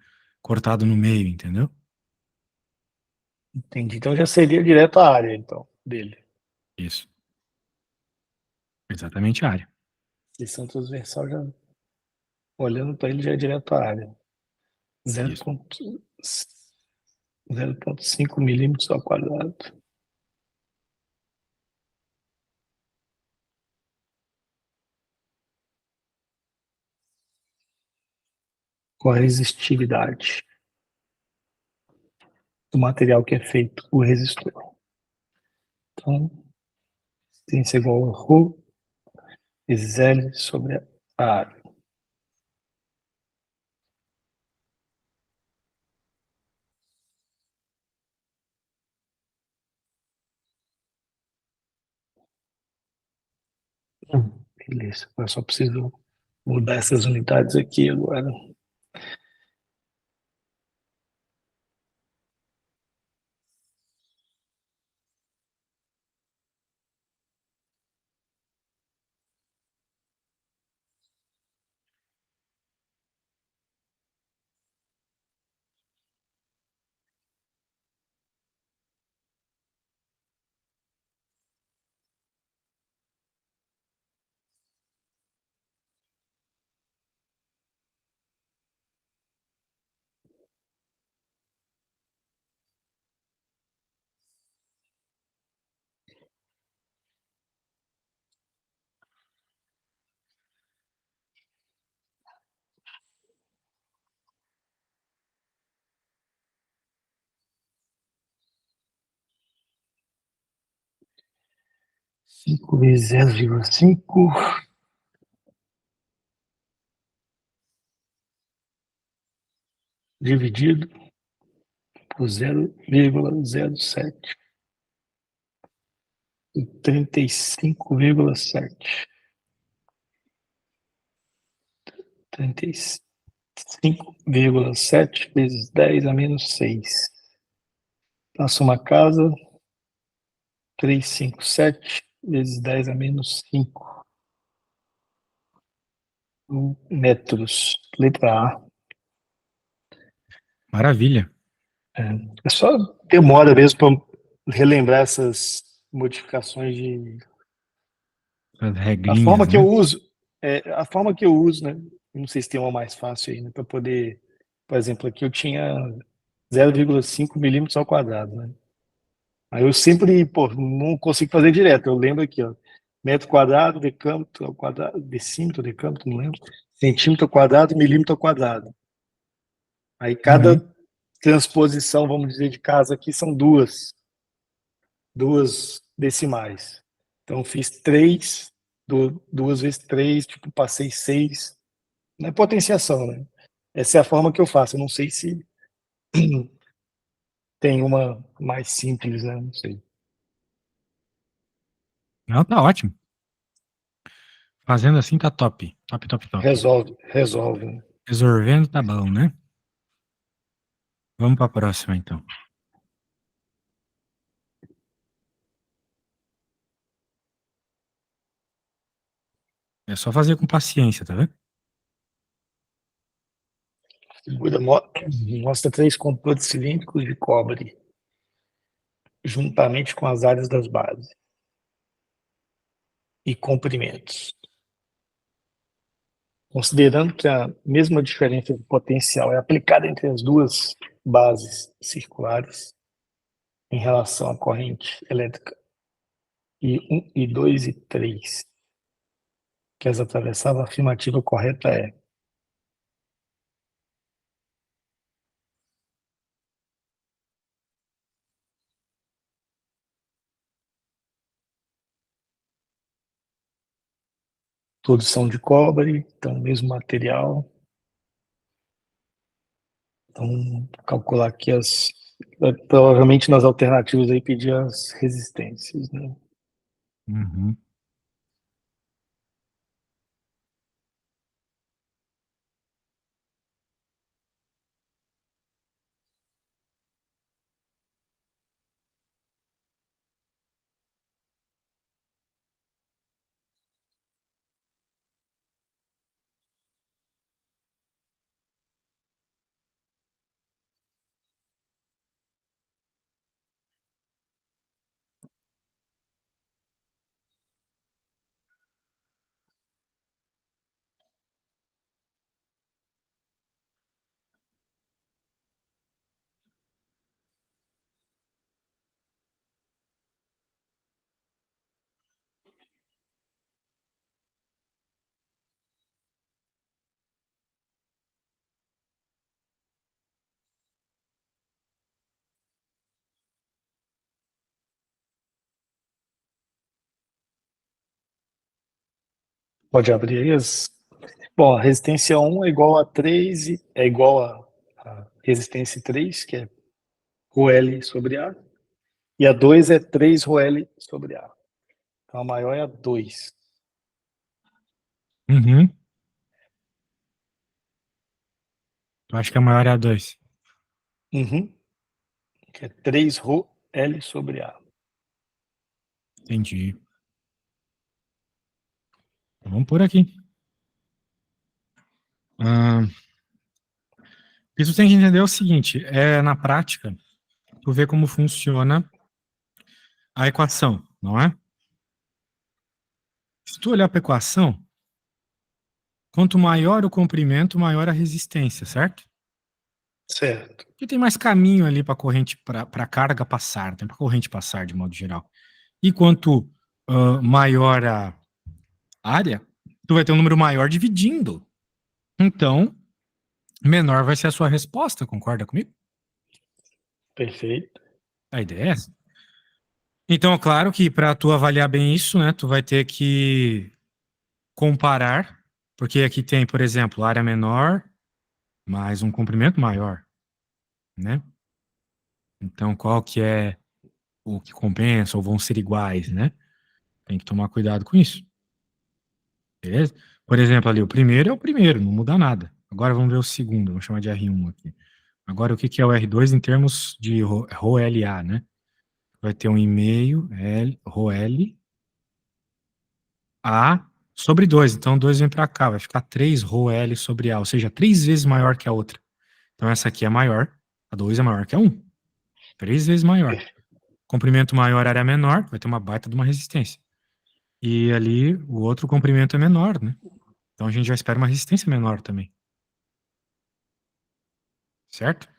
[SPEAKER 1] no meio, entendeu?
[SPEAKER 2] Entendi. Então já seria direto a área, então, dele.
[SPEAKER 1] Isso. Exatamente a área.
[SPEAKER 2] Seção transversal já olhando para ele já é direto à área.
[SPEAKER 1] Isso.
[SPEAKER 2] 0,5 milímetros ao quadrado. Com a resistividade do material que é feito o resistor. Então, resistência igual a ρ vezes L sobre a área. Beleza, eu só preciso mudar essas unidades aqui agora. Cinco vezes 0,5 dividido por 0,07 e 35,7. 35,7 vezes 10 a menos 6. Faço uma casa, 357 vezes 10 a menos 5 metros. Letra A.
[SPEAKER 1] Maravilha.
[SPEAKER 2] É só demora mesmo para relembrar essas modificações de.
[SPEAKER 1] As
[SPEAKER 2] A forma
[SPEAKER 1] regrinhas,
[SPEAKER 2] que eu
[SPEAKER 1] né?
[SPEAKER 2] uso, a forma que eu uso, né? Não sei se tem uma mais fácil aí, né? Para poder, por exemplo, aqui eu tinha 0,5 milímetros ao quadrado, né? Aí eu sempre, pô, não consigo fazer direto. Eu lembro aqui, ó, metro quadrado, decâmetro ao quadrado, decímetro, decâmetro, não lembro, centímetro ao quadrado, milímetro ao quadrado. Aí cada
[SPEAKER 1] Uhum.
[SPEAKER 2] transposição, vamos dizer, de casa aqui são duas decimais. Então fiz 3, 2 vezes 3, tipo, passei 6. Não é potenciação, né? Essa é a forma que eu faço. Eu não sei se tem uma mais simples, né? Não sei.
[SPEAKER 1] Não, tá ótimo. Fazendo assim tá top. Top, top, top.
[SPEAKER 2] Resolve, né?
[SPEAKER 1] Resolvendo tá bom, né? Vamos para a próxima, então. É só fazer com paciência, tá vendo?
[SPEAKER 2] Figura mostra 3 condutores cilíndricos de cobre, juntamente com as áreas das bases e comprimentos. Considerando que a mesma diferença de potencial é aplicada entre as duas bases circulares em relação à corrente elétrica I1, I2 e 3, que as atravessava, a afirmativa correta é: todos são de cobre, então mesmo material. Então, calcular aqui provavelmente nas alternativas aí pedir as resistências, né?
[SPEAKER 1] Uhum.
[SPEAKER 2] Pode abrir aí as. Bom, a resistência 1 é igual a 3, é igual a resistência 3, que é ρL sobre A, e a 2 é 3 ρL sobre A. Então a maior é a 2.
[SPEAKER 1] Uhum. Eu acho que a maior é a 2.
[SPEAKER 2] Uhum. Que é 3 ρL sobre A.
[SPEAKER 1] Entendi. Então, vamos por aqui. O que tu tem que entender é o seguinte, na prática, tu vê como funciona a equação, não é? Se tu olhar para a equação, quanto maior o comprimento, maior a resistência, certo?
[SPEAKER 2] Certo.
[SPEAKER 1] Porque tem mais caminho ali para corrente, para a carga passar, tem para corrente passar de modo geral. E quanto maior a área, tu vai ter um número maior dividindo. Então, menor vai ser a sua resposta, concorda comigo?
[SPEAKER 2] Perfeito.
[SPEAKER 1] A ideia é essa. Então, claro que para tu avaliar bem isso, né, tu vai ter que comparar, porque aqui tem, por exemplo, área menor mais um comprimento maior, né? Então, qual que é o que compensa ou vão ser iguais, né? Tem que tomar cuidado com isso, beleza? Por exemplo, ali, o primeiro é o primeiro, não muda nada. Agora vamos ver o segundo, vamos chamar de R1 aqui. Agora, o que que é o R2 em termos de ρLA, né? Vai ter um e-mail ρL A sobre 2. Então, 2 vem para cá, vai ficar 3 ρL sobre A, ou seja, 3 vezes maior que a outra. Então, essa aqui é maior, a 2 é maior que a 1. 3 vezes maior. Comprimento maior, área menor, vai ter uma baita de uma resistência. E ali, o outro comprimento é menor, né? Então, a gente já espera uma resistência menor também. Certo?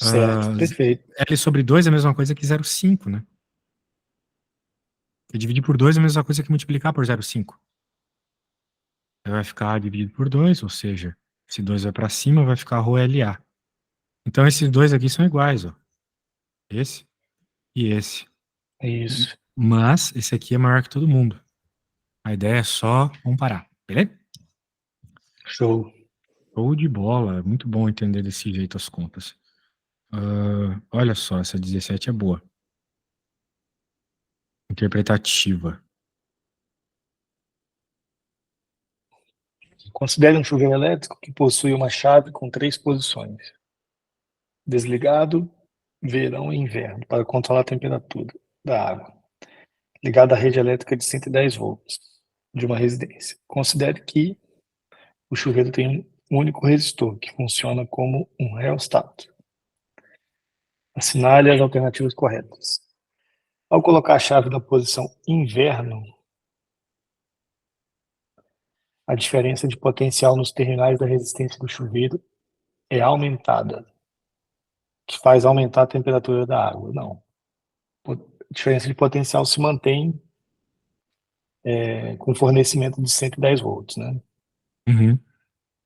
[SPEAKER 2] Certo, perfeito.
[SPEAKER 1] L sobre 2 é a mesma coisa que 0,5, né? E dividir por 2 é a mesma coisa que multiplicar por 0,5. Aí vai ficar dividido por 2, ou seja, se 2 vai para cima, vai ficar ρLA. Então, esses dois aqui são iguais, ó. Esse e esse.
[SPEAKER 2] Isso.
[SPEAKER 1] Mas esse aqui é maior que todo mundo. A ideia é só comparar, beleza?
[SPEAKER 2] Show.
[SPEAKER 1] Show de bola. É muito bom entender desse jeito as contas. Olha só, essa 17 é boa. Interpretativa.
[SPEAKER 2] Considere um chuveiro elétrico que possui uma chave com 3 posições: desligado, verão e inverno, para controlar a temperatura da água, ligado à rede elétrica de 110 volts de uma residência. Considere que o chuveiro tem um único resistor, que funciona como um reostato. Assinale as alternativas corretas. Ao colocar a chave na posição inverno, a diferença de potencial nos terminais da resistência do chuveiro é aumentada, que faz aumentar a temperatura da água. Não. A diferença de potencial se mantém com fornecimento de 110 volts, né?
[SPEAKER 1] Uhum.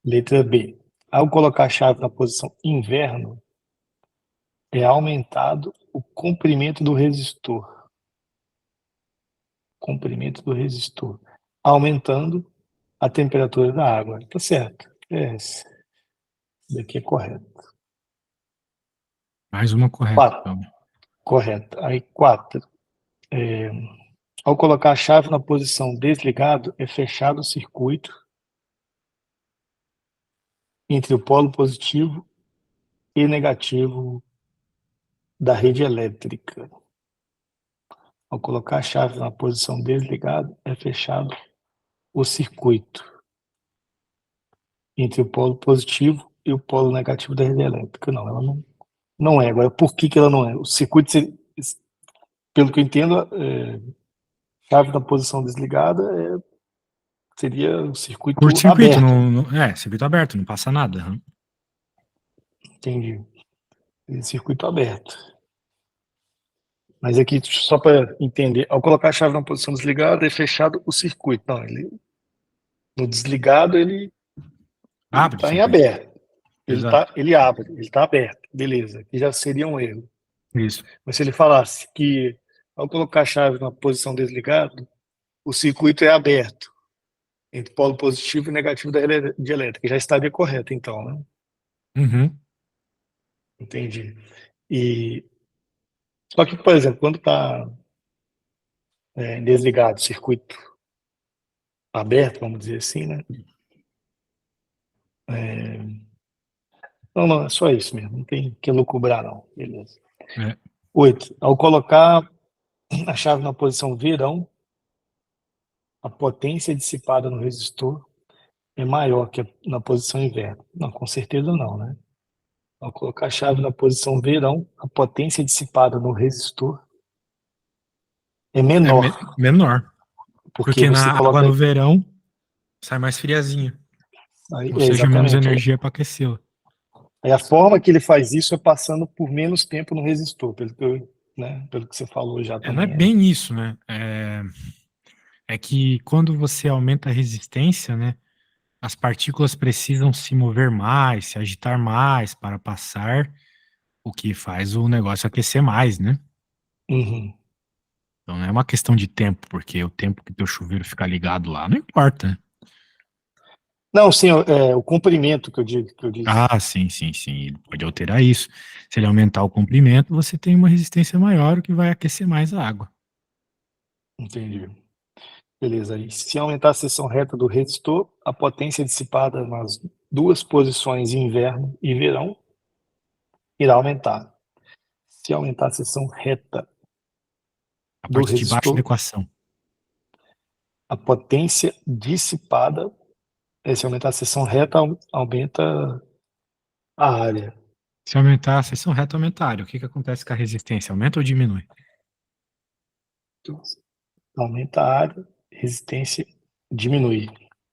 [SPEAKER 2] Letra B. Ao colocar a chave na posição inverno, é aumentado o comprimento do resistor. Comprimento do resistor. Aumentando a temperatura da água. Tá certo. Isso daqui é correto.
[SPEAKER 1] Mais uma correta,
[SPEAKER 2] 4.
[SPEAKER 1] então.
[SPEAKER 2] Correto. Aí, 4. Ao colocar a chave na posição desligado, é fechado o circuito entre o polo positivo e negativo da rede elétrica. Ao colocar a chave na posição desligado, é fechado o circuito entre o polo positivo e o polo negativo da rede elétrica. Não, ela não é. Agora, por que ela não é? O circuito, pelo que eu entendo, chave na posição desligada seria o circuito
[SPEAKER 1] Curto-circuito,
[SPEAKER 2] aberto.
[SPEAKER 1] circuito aberto, não passa nada. Uhum.
[SPEAKER 2] Entendi. Circuito aberto. Mas aqui, só para entender, ao colocar a chave na posição desligada, é fechado o circuito. Não, no desligado, ele
[SPEAKER 1] Abre o
[SPEAKER 2] está em
[SPEAKER 1] circuito.
[SPEAKER 2] aberto.
[SPEAKER 1] Exato.
[SPEAKER 2] Ele abre, ele está aberto. Beleza, aqui já seria um erro.
[SPEAKER 1] Isso.
[SPEAKER 2] Mas se ele falasse que, ao colocar a chave na posição desligada, o circuito é aberto entre polo positivo e negativo da rede elétrica, já estaria correto, então, né?
[SPEAKER 1] Uhum.
[SPEAKER 2] Entendi. E só que, por exemplo, quando está desligado, circuito aberto, vamos dizer assim, né? Não, é só isso mesmo, não tem que lucubrar, não. Beleza.
[SPEAKER 1] É.
[SPEAKER 2] 8. Ao colocar a chave na posição verão, a potência dissipada no resistor é maior que na posição inverno. Não, com certeza não, né? Ao colocar a chave na posição verão, a potência dissipada no resistor é menor,
[SPEAKER 1] Menor.
[SPEAKER 2] porque
[SPEAKER 1] Porque
[SPEAKER 2] você
[SPEAKER 1] na água
[SPEAKER 2] coloca
[SPEAKER 1] no verão sai mais friazinha.
[SPEAKER 2] aí,
[SPEAKER 1] Ou seja, menos
[SPEAKER 2] exatamente.
[SPEAKER 1] energia para aquecê-la.
[SPEAKER 2] Aí a forma que ele faz isso é passando por menos tempo no resistor, pelo que você falou já
[SPEAKER 1] Não é
[SPEAKER 2] também aí.
[SPEAKER 1] bem isso, né? É que quando você aumenta a resistência, né? As partículas precisam se mover mais, se agitar mais para passar, o que faz o negócio aquecer mais, né?
[SPEAKER 2] Uhum.
[SPEAKER 1] Então não é uma questão de tempo, porque o tempo que teu chuveiro ficar ligado lá não importa, né?
[SPEAKER 2] Não, sim, o comprimento que eu disse.
[SPEAKER 1] Ah, sim, sim, sim. Ele pode alterar isso. Se ele aumentar o comprimento, você tem uma resistência maior, o que vai aquecer mais a água.
[SPEAKER 2] Entendi. Beleza. E se aumentar a seção reta do resistor, a potência dissipada nas duas posições inverno e verão irá aumentar. Se aumentar a seção reta
[SPEAKER 1] A
[SPEAKER 2] do
[SPEAKER 1] parte de baixo da
[SPEAKER 2] resistor,
[SPEAKER 1] equação.
[SPEAKER 2] a potência dissipada, se aumentar a seção reta, aumenta a área.
[SPEAKER 1] Se aumentar a seção reta, aumenta a área. O que que acontece com a resistência? Aumenta ou diminui?
[SPEAKER 2] Então, aumenta a área, resistência diminui.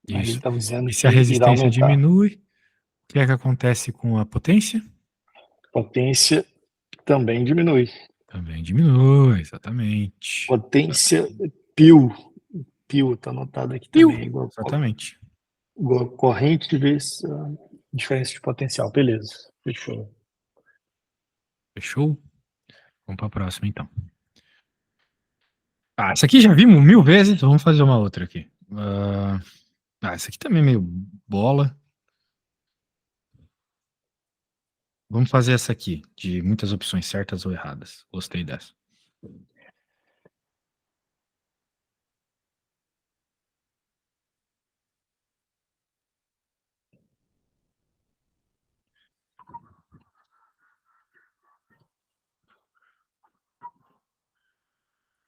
[SPEAKER 2] Mas ele
[SPEAKER 1] Isso.
[SPEAKER 2] estava dizendo
[SPEAKER 1] E se a
[SPEAKER 2] que irá
[SPEAKER 1] resistência
[SPEAKER 2] aumentar.
[SPEAKER 1] diminui, o que é que acontece com a potência?
[SPEAKER 2] Potência também diminui.
[SPEAKER 1] Também diminui, exatamente.
[SPEAKER 2] Potência PIL. PIL está anotado aqui
[SPEAKER 1] Piu!
[SPEAKER 2] também,
[SPEAKER 1] Exatamente.
[SPEAKER 2] igual corrente vezes diferença de potencial. Beleza, fechou.
[SPEAKER 1] Fechou? Vamos para a próxima, então. Ah, essa aqui já vimos 1000 vezes, então vamos fazer uma outra aqui. Essa aqui também é meio bola. Vamos fazer essa aqui, de muitas opções certas ou erradas. Gostei dessa.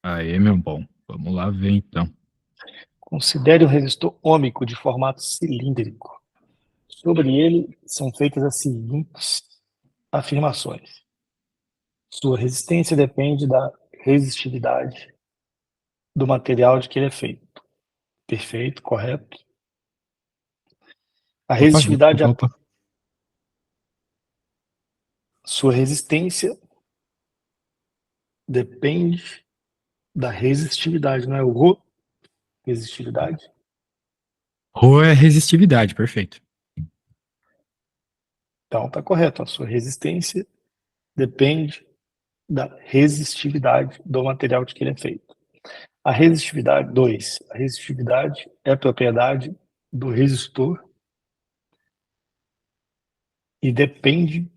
[SPEAKER 1] Aí, meu bom. Vamos lá ver, então.
[SPEAKER 2] Considere um resistor ômico de formato cilíndrico. Sobre ele são feitas as seguintes afirmações. Sua resistência depende da resistividade do material de que ele é feito. Perfeito, correto. A
[SPEAKER 1] Por favor.
[SPEAKER 2] resistividade,
[SPEAKER 1] Opa.
[SPEAKER 2] sua resistência depende da resistividade, não é o Rho? Resistividade.
[SPEAKER 1] Rho é resistividade, perfeito.
[SPEAKER 2] Então, está correto. A sua resistência depende da resistividade do material de que ele é feito. A resistividade, 2. A resistividade é propriedade do resistor e depende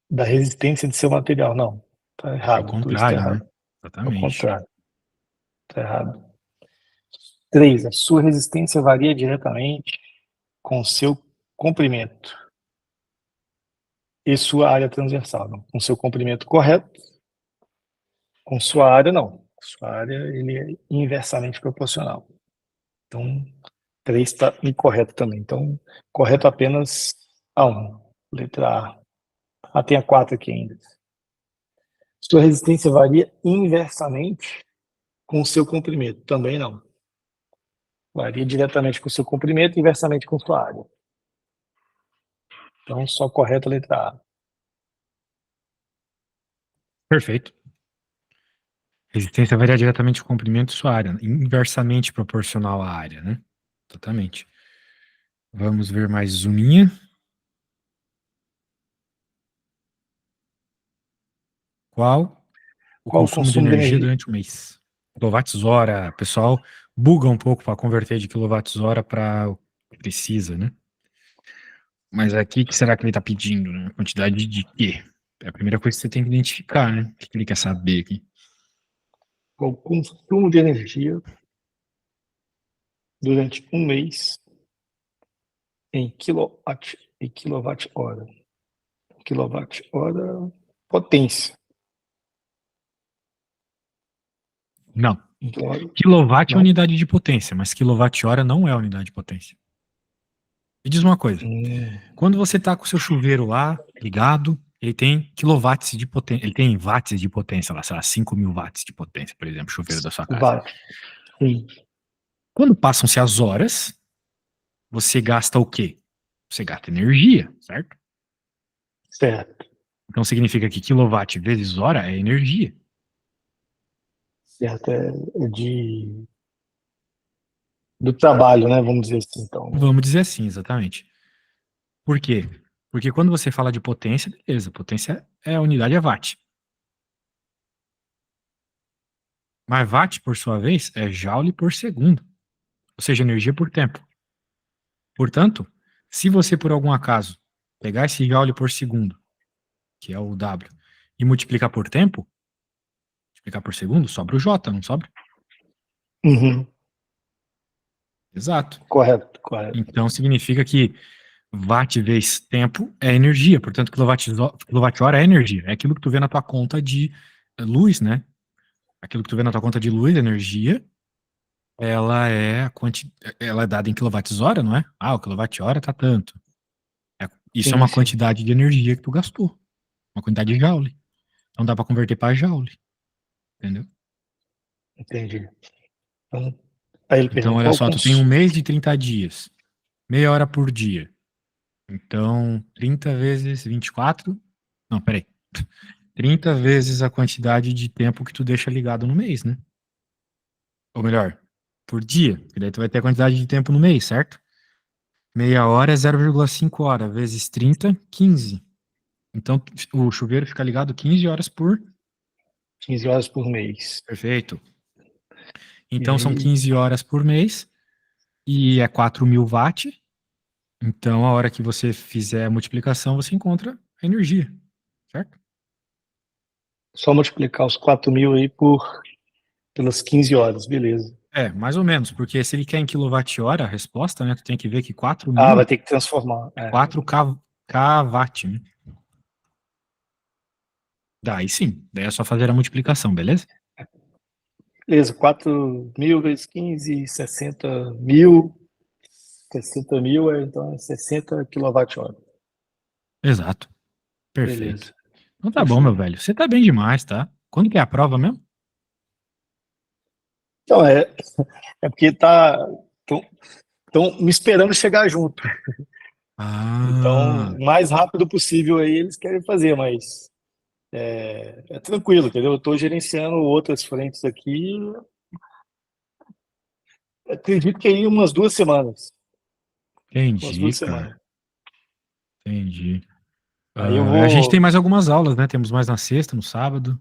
[SPEAKER 2] da resistência de seu material. Não, está
[SPEAKER 1] É o
[SPEAKER 2] errado. 2 está
[SPEAKER 1] contrário, né?
[SPEAKER 2] errado. É o
[SPEAKER 1] Exatamente.
[SPEAKER 2] contrário. Está errado. 3. A sua resistência varia diretamente com o seu comprimento e sua área transversal. Não. Com seu comprimento correto, com sua área não. Sua área ele é inversamente proporcional. Então, 3 está incorreto também. Então, correto apenas a 1. Letra A. Ah, tem a 4 aqui ainda. Sua resistência varia inversamente com o seu comprimento. Também não. Varia diretamente com o seu comprimento e inversamente com sua área. Então, só correto a letra A.
[SPEAKER 1] Perfeito. Resistência varia diretamente com o comprimento e sua área, inversamente proporcional à área, né? Exatamente. Vamos ver mais uminha. Qual o
[SPEAKER 2] Qual o
[SPEAKER 1] consumo de
[SPEAKER 2] consumo de
[SPEAKER 1] energia
[SPEAKER 2] energia?
[SPEAKER 1] durante o mês? Quilowatts-hora. O pessoal buga um pouco para converter de quilowatts-hora para o que precisa, né? Mas aqui, o que será que ele está pedindo, né? Quantidade de quê? É a primeira coisa que você tem que identificar, né? O que ele quer saber aqui?
[SPEAKER 2] Qual o consumo de energia durante um mês em quilowatt-hora? Quilowatt-hora potência.
[SPEAKER 1] Não.
[SPEAKER 2] Em quilowatt,
[SPEAKER 1] Quilowatt é
[SPEAKER 2] não?
[SPEAKER 1] unidade de potência, mas quilowatt-hora não é unidade de potência. E diz uma coisa, quando você está com o seu chuveiro lá, ligado, ele tem quilowatts de potência, ele tem watts de potência lá, sei lá, 5.000 watts de potência, por exemplo, chuveiro da sua casa.
[SPEAKER 2] Watt. Sim.
[SPEAKER 1] Quando passam-se as horas, você gasta o quê? Você gasta energia, certo?
[SPEAKER 2] Certo.
[SPEAKER 1] Então significa que quilowatt vezes hora é energia.
[SPEAKER 2] Certo. É do trabalho, né? Vamos dizer assim. Então,
[SPEAKER 1] Vamos dizer assim, exatamente. Por quê? Porque quando você fala de potência, beleza, potência é a unidade é watt. Mas watt, por sua vez, é joule por segundo, ou seja, energia por tempo. Portanto, se você, por algum acaso, pegar esse joule por segundo, que é o W, e multiplicar por tempo, multiplicar por segundo, sobra o J, não sobra?
[SPEAKER 2] uhum.
[SPEAKER 1] Exato.
[SPEAKER 2] Correto, correto.
[SPEAKER 1] Então, significa que watt vezes tempo é energia, portanto, quilowatt-hora é energia. É aquilo que tu vê na tua conta de luz, né? Aquilo que tu vê na tua conta de luz, energia, ela é dada em quilowatts-hora, não é? Ah, o quilowatt-hora tá tanto. Isso é
[SPEAKER 2] Sim,
[SPEAKER 1] uma
[SPEAKER 2] sim.
[SPEAKER 1] quantidade de energia que tu gastou. Uma quantidade de joule. Então dá para converter para joule. Entendeu?
[SPEAKER 2] Entendi. Então, aí ele
[SPEAKER 1] Então,
[SPEAKER 2] pergunta
[SPEAKER 1] olha
[SPEAKER 2] qual o
[SPEAKER 1] só, tu tem um
[SPEAKER 2] consumo.
[SPEAKER 1] mês de 30 dias. Meia hora por dia. Então, 30 vezes 24. Não, peraí. 30 vezes a quantidade de tempo que tu deixa ligado no mês, né? Ou melhor, por dia. Porque daí tu vai ter a quantidade de tempo no mês, certo? Meia hora é 0,5 hora, vezes 30, 15. Então, o chuveiro fica ligado 15 horas por...
[SPEAKER 2] 15 horas por mês.
[SPEAKER 1] Perfeito.
[SPEAKER 2] E
[SPEAKER 1] Então, são
[SPEAKER 2] aí,
[SPEAKER 1] 15 horas por mês. E é 4.000 watts. Então, a hora que você fizer a multiplicação, você encontra a energia, certo?
[SPEAKER 2] só multiplicar os 4.000 aí pelas 15 horas, beleza.
[SPEAKER 1] É, mais ou menos, porque se ele quer em quilowatt-hora, a resposta, né, tu tem que ver que 4
[SPEAKER 2] Ah, vai
[SPEAKER 1] mil
[SPEAKER 2] ter que transformar.
[SPEAKER 1] é 4 kW, né? Daí sim, daí é só fazer a multiplicação, beleza?
[SPEAKER 2] Beleza, 4.000 vezes 15, 60.000. 60.000 então é 60 kWh.
[SPEAKER 1] Exato, perfeito.
[SPEAKER 2] Beleza,
[SPEAKER 1] Então tá bom, meu
[SPEAKER 2] fechou.
[SPEAKER 1] velho, você tá bem demais, tá? Quando que é a prova mesmo?
[SPEAKER 2] Então, é porque tá. Então, estão me esperando chegar junto. Então,
[SPEAKER 1] Ah,
[SPEAKER 2] o mais rápido possível aí eles querem fazer, mas é tranquilo, entendeu? Eu estou gerenciando outras frentes aqui. Acredito que aí umas 2 semanas. Umas
[SPEAKER 1] entendi,
[SPEAKER 2] duas
[SPEAKER 1] cara.
[SPEAKER 2] semanas.
[SPEAKER 1] Entendi.
[SPEAKER 2] Aí eu
[SPEAKER 1] A gente tem
[SPEAKER 2] vou,
[SPEAKER 1] mais algumas aulas, né? Temos mais na sexta, no sábado.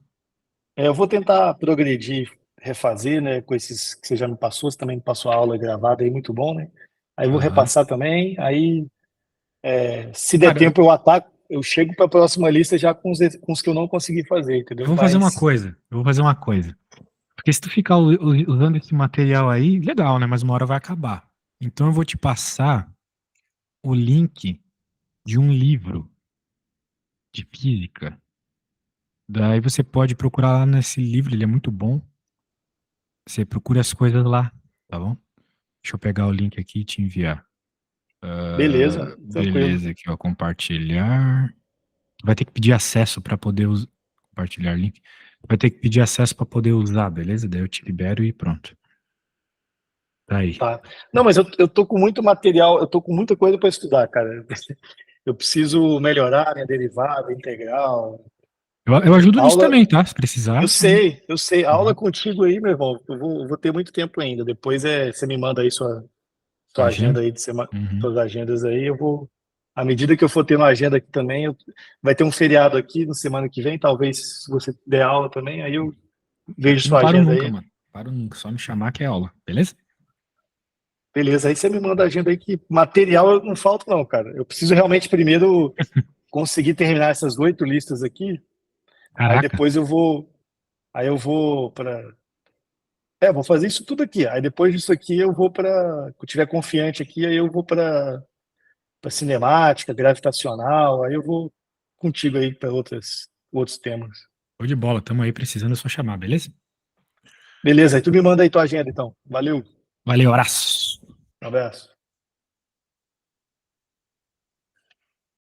[SPEAKER 2] eu vou tentar progredir, refazer, né? Com esses que você já me passou, você também me passou a aula gravada aí, muito bom, né? Aí eu vou
[SPEAKER 1] Aham.
[SPEAKER 2] repassar também. Aí, se der
[SPEAKER 1] Cara,
[SPEAKER 2] tempo, eu ataco, eu chego para a próxima lista já com os que eu não consegui fazer,
[SPEAKER 1] eu
[SPEAKER 2] entendeu?
[SPEAKER 1] vou fazer uma
[SPEAKER 2] Mas,
[SPEAKER 1] coisa. Eu vou fazer uma coisa. Porque se tu ficar usando esse material aí, legal, né? Mas uma hora vai acabar. Então eu vou te passar o link de um livro de física. Daí você pode procurar lá nesse livro, ele é muito bom. Você procura as coisas lá, tá bom? Deixa eu pegar o link aqui e te enviar.
[SPEAKER 2] beleza, tranquilo.
[SPEAKER 1] Beleza, aqui, ó, compartilhar. Vai ter que pedir acesso para poder compartilhar link. Vai ter que pedir acesso para poder usar, beleza? Daí eu te libero e pronto. Tá aí.
[SPEAKER 2] Tá. Não, mas eu tô com muito material, eu tô com muita coisa para estudar, cara. Eu preciso melhorar minha derivada, integral.
[SPEAKER 1] Eu ajudo nisso
[SPEAKER 2] Aula,
[SPEAKER 1] também, tá? Se precisar.
[SPEAKER 2] eu sei. Aula
[SPEAKER 1] Uhum.
[SPEAKER 2] contigo aí, meu irmão. Eu vou ter muito tempo ainda. Depois você me manda aí sua
[SPEAKER 1] Agenda?
[SPEAKER 2] agenda aí de semana,
[SPEAKER 1] Uhum.
[SPEAKER 2] suas agendas aí. Eu vou, à medida que eu for tendo agenda aqui também, vai ter um feriado aqui na semana que vem. Talvez se você der aula também, aí eu vejo
[SPEAKER 1] Aqui não
[SPEAKER 2] sua
[SPEAKER 1] paro
[SPEAKER 2] agenda
[SPEAKER 1] nunca,
[SPEAKER 2] aí.
[SPEAKER 1] mano. Paro nunca. Só me chamar que é aula, beleza?
[SPEAKER 2] Beleza, aí você me manda a agenda aí que material eu não falta não, cara. Eu preciso realmente primeiro conseguir terminar essas 8 listas aqui. Aí
[SPEAKER 1] Caraca.
[SPEAKER 2] depois aí eu vou para vou fazer isso tudo aqui. Aí depois disso aqui eu vou para, quando eu tiver confiante aqui, aí eu vou para cinemática, gravitacional, aí eu vou contigo aí para outros temas.
[SPEAKER 1] Show de bola. Tamo aí precisando, é só chamar, beleza?
[SPEAKER 2] Beleza, aí tu me manda aí tua agenda então. Valeu,
[SPEAKER 1] Valeu, abraço.
[SPEAKER 2] um abraço.